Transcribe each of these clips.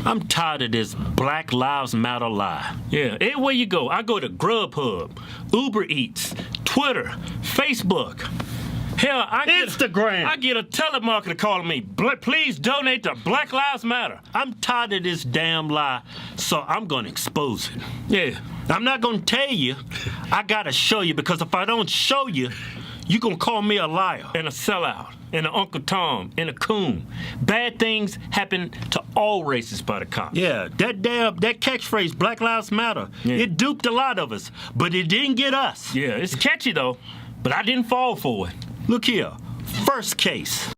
I'm tired of this Black Lives Matter lie. Yeah, everywhere you go, I go to Grubhub, Uber Eats, Twitter, Facebook. Hell, Instagram. I get a telemarketer calling me, please donate to Black Lives Matter. I'm tired of this damn lie, so I'm gonna expose it. Yeah, I'm not gonna tell you. I gotta show you, because if I don't show you, you gonna call me a liar and a sellout and an Uncle Tom and a coon. Bad things happen to all races by the cops. Yeah, that catchphrase, Black Lives Matter, it duped a lot of us, but it didn't get us. Yeah, it's catchy though, but I didn't fall for it. Look here, first case.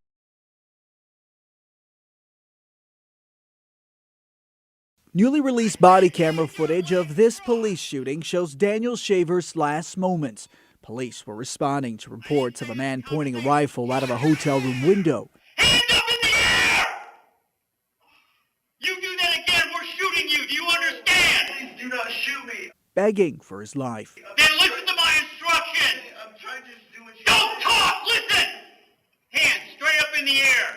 Newly released body camera footage of this police shooting shows Daniel Shaver's last moments. Police were responding to reports of a man pointing a rifle out of a hotel room window. Hands up in the air! You do that again, we're shooting you. Do you understand? Please do not shoot me. Begging for his life. Then listen to my instructions. I'm trying to do what you... Don't talk! Listen! Hands straight up in the air.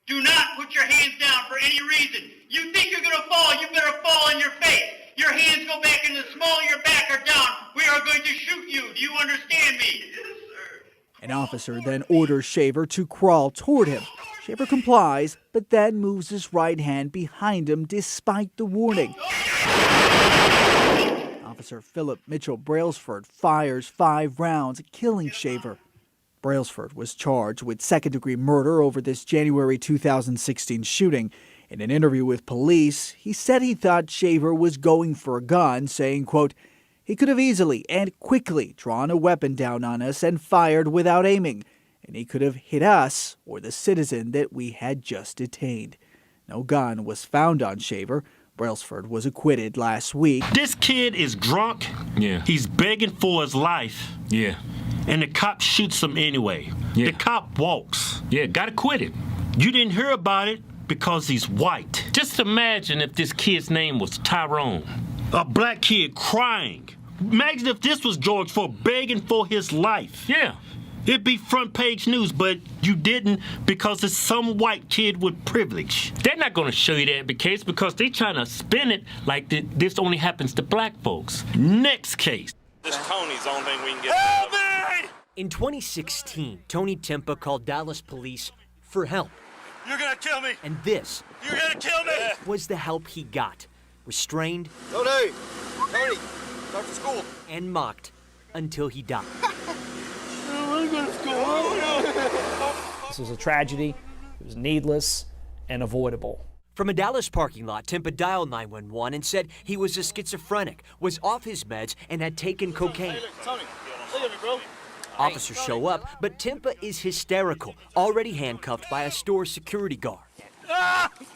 Do not put your hands down for any reason. You think you're going to fall, you better fall on your face. Your hands go back in the small of your back or down. We are going to shoot you. Do you understand me? Yes, sir. An officer then orders Shaver to crawl toward him. Shaver complies, but then moves his right hand behind him despite the warning. Officer Philip Mitchell Brailsford fires 5 rounds, killing Shaver. Brailsford was charged with second-degree murder over this January 2016 shooting. In an interview with police, he said he thought Shaver was going for a gun, saying, quote, "He could have easily and quickly drawn a weapon down on us and fired without aiming, and he could have hit us or the citizen that we had just detained." No gun was found on Shaver. Brailsford was acquitted last week. This kid is drunk. Yeah. He's begging for his life. Yeah. And the cop shoots him anyway. Yeah. The cop walks. Yeah, got acquitted. You didn't hear about it because he's white. Just imagine if this kid's name was Tyrone. A black kid crying. Imagine if this was George Floyd begging for his life. Yeah. It'd be front page news, but you didn't because it's some white kid with privilege. They're not going to show you that case because they're trying to spin it like this only happens to black folks. Next case. This Tony's the only thing we can get. Help me! In 2016, Tony Timpa called Dallas police for help. You're gonna kill me! And this You're gonna kill me! was the help he got. Restrained. Tony! Tony! Start for school! And mocked until he died. This was a tragedy. It was needless and avoidable. From a Dallas parking lot, Timpa dialed 911 and said he was a schizophrenic, was off his meds, and had taken cocaine. Hey, look, Tony, look at me, bro. Officers show up, but Timpa is hysterical, already handcuffed by a store security guard.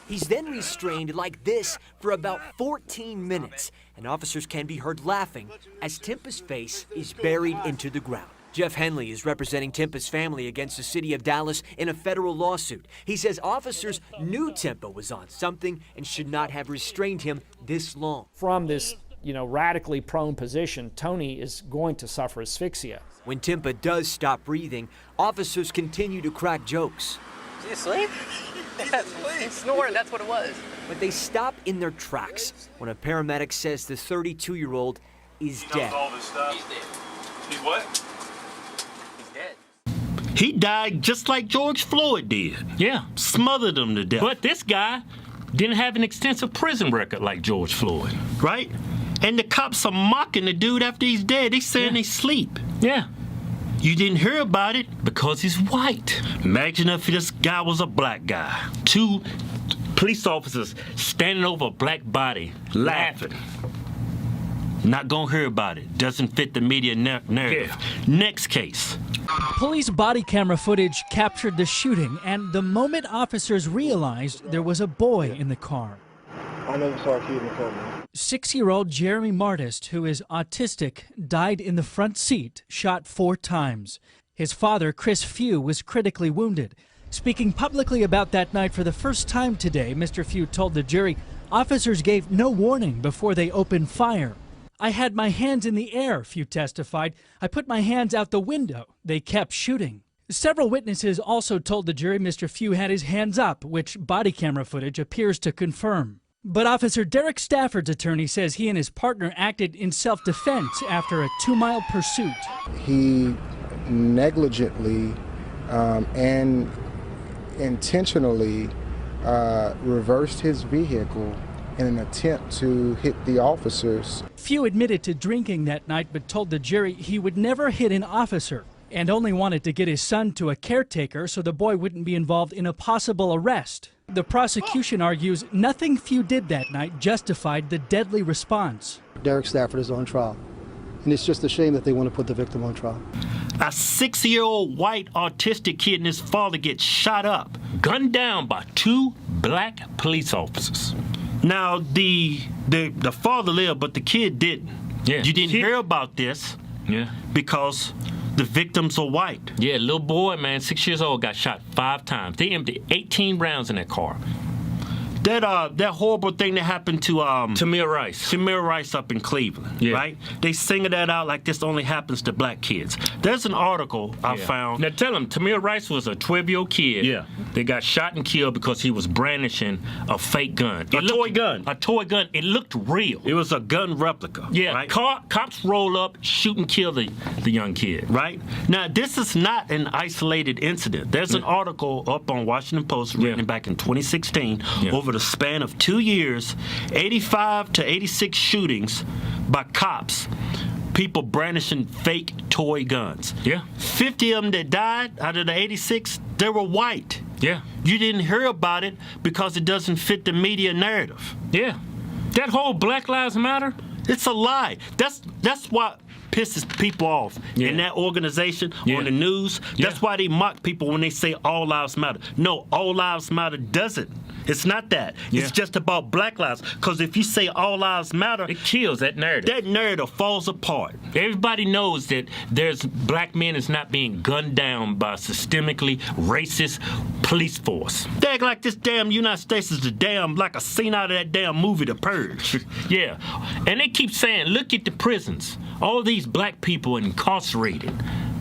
He's then restrained like this for about 14 minutes, and officers can be heard laughing as Timpa's face is buried into the ground. Jeff Henley is representing Timpa's family against the city of Dallas in a federal lawsuit. He says officers knew Timpa was on something and should not have restrained him this long. From this, radically prone position, Tony is going to suffer asphyxia. When Timpa does stop breathing, officers continue to crack jokes. Is he asleep? He's snoring, that's what it was. But they stop in their tracks when a paramedic says the 32-year-old is dead. All this stuff. He's dead. He's what? He died just like George Floyd did. Yeah, smothered him to death. But this guy didn't have an extensive prison record like George Floyd, right? And the cops are mocking the dude after he's dead. They saying he's asleep. Yeah. You didn't hear about it because he's white. Imagine if this guy was a black guy. 2 police officers standing over a black body, laughing. Not gonna hear about it. Doesn't fit the media narrative. Next case. Police body camera footage captured the shooting and the moment officers realized there was a boy in the car. I never saw a kid in the car, man. 6-year-old Jeremy Martist, who is autistic, died in the front seat, shot 4 times. His father, Chris Few, was critically wounded. Speaking publicly about that night for the first time today, Mr. Few told the jury officers gave no warning before they opened fire. "I had my hands in the air," Few testified. "I put my hands out the window. They kept shooting." Several witnesses also told the jury Mr. Few had his hands up, which body camera footage appears to confirm. But Officer Derek Stafford's attorney says he and his partner acted in self-defense after a 2-mile pursuit. He negligently and intentionally reversed his vehicle in an attempt to hit the officers. Few admitted to drinking that night but told the jury he would never hit an officer and only wanted to get his son to a caretaker so the boy wouldn't be involved in a possible arrest. The prosecution argues nothing Few did that night justified the deadly response. Derek Stafford is on trial, and it's just a shame that they want to put the victim on trial. A 6-year-old white autistic kid and his father get shot up, gunned down by 2 black police officers. Now, the father lived, but the kid didn't. Yeah. You didn't hear about this because the victims are white. Yeah, little boy, man, 6 years old, got shot 5 times. They emptied 18 rounds in that car. That horrible thing that happened to Tamir Rice up in Cleveland, right? They singing that out like this only happens to black kids. There's an article I found. Now tell them, Tamir Rice was a 12-year-old kid. Yeah. They got shot and killed because he was brandishing a fake gun. A toy gun. It looked real. It was a gun replica. Yeah. Right? Cops roll up, shoot and kill the young kid. Right? Now this is not an isolated incident. There's an article up on Washington Post written back in 2016 over the span of 2 years, 85 to 86 shootings by cops, people brandishing fake toy guns. Yeah. 50 of them that died out of the 86, they were white. Yeah. You didn't hear about it because it doesn't fit the media narrative. Yeah. That whole Black Lives Matter, it's a lie. That's what pisses people off in that organization, on the news. That's why they mock people when they say all lives matter. No, all lives matter doesn't. It's not that. It's just about black lives. Because if you say all lives matter, it kills that narrative. That narrative falls apart. Everybody knows that there's black men is not being gunned down by systemically racist police force. They act like this damn United States is like a scene out of that damn movie, The Purge. Yeah. And they keep saying, look at the prisons. All these black people incarcerated.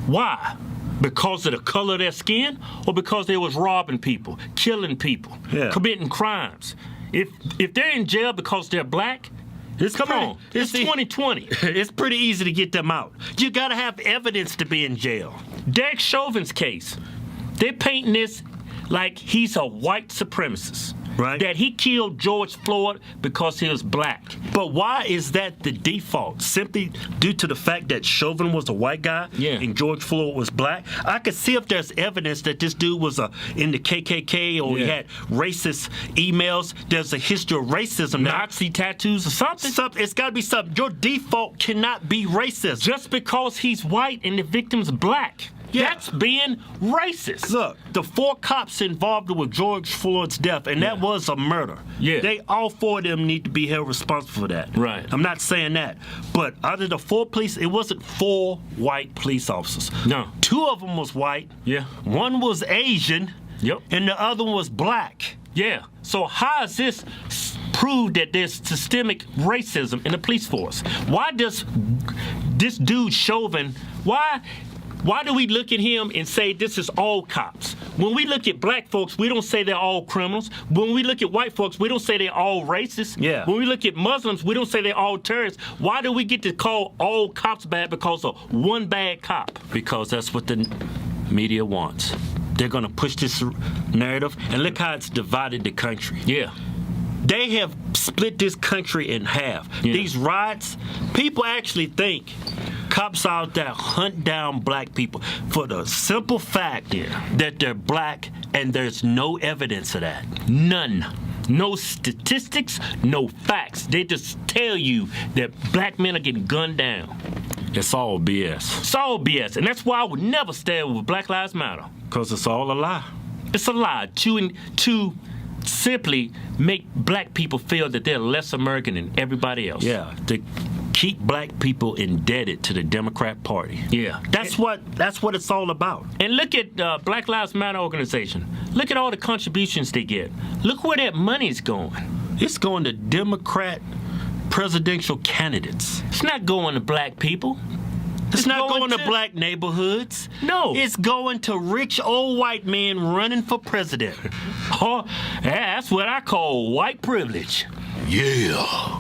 Why? Because of the color of their skin, or because they was robbing people, killing people, committing crimes? If they're in jail because they're black, it's 2020. It's pretty easy to get them out. You gotta have evidence to be in jail. Derek Chauvin's case, they're painting this like he's a white supremacist. Right. That he killed George Floyd because he was black. But why is that the default? Simply due to the fact that Chauvin was a white guy and George Floyd was black? I could see if there's evidence that this dude was in the KKK or he had racist emails. There's a history of racism. Nazi tattoos or something. It's got to be something. Your default cannot be racist. Just because he's white and the victim's black. Yeah. That's being racist. Look, the 4 cops involved with George Floyd's death, and that was a murder. Yeah. They all 4 of them need to be held responsible for that. Right. I'm not saying that. But out of the 4 police, it wasn't 4 white police officers. No. 2 of them was white. Yeah. 1 was Asian. Yep. And the other one was black. Yeah. So how is this prove that there's systemic racism in the police force? Why does this dude Chauvin, why do we look at him and say this is all cops? When we look at black folks, we don't say they're all criminals. When we look at white folks, we don't say they're all racist. Yeah. When we look at Muslims, we don't say they're all terrorists. Why do we get to call all cops bad because of one bad cop? Because that's what the media wants. They're going to push this narrative, and look how it's divided the country. Yeah. They have split this country in half. Yeah. These riots, people actually think cops out there hunt down black people for the simple fact that they're black, and there's no evidence of that. None. No statistics, no facts. They just tell you that black men are getting gunned down. It's all BS. It's all BS, and that's why I would never stand with Black Lives Matter, because it's all a lie. It's a lie to simply make black people feel that they're less American than everybody else. Yeah, to keep black people indebted to the Democrat Party. Yeah, that's what it's all about. And look at Black Lives Matter organization. Look at all the contributions they get. Look where that money's going. It's going to Democrat presidential candidates. It's not going to black people. It's not going to black neighborhoods. No. It's going to rich old white men running for president. Oh, that's what I call white privilege. Yeah.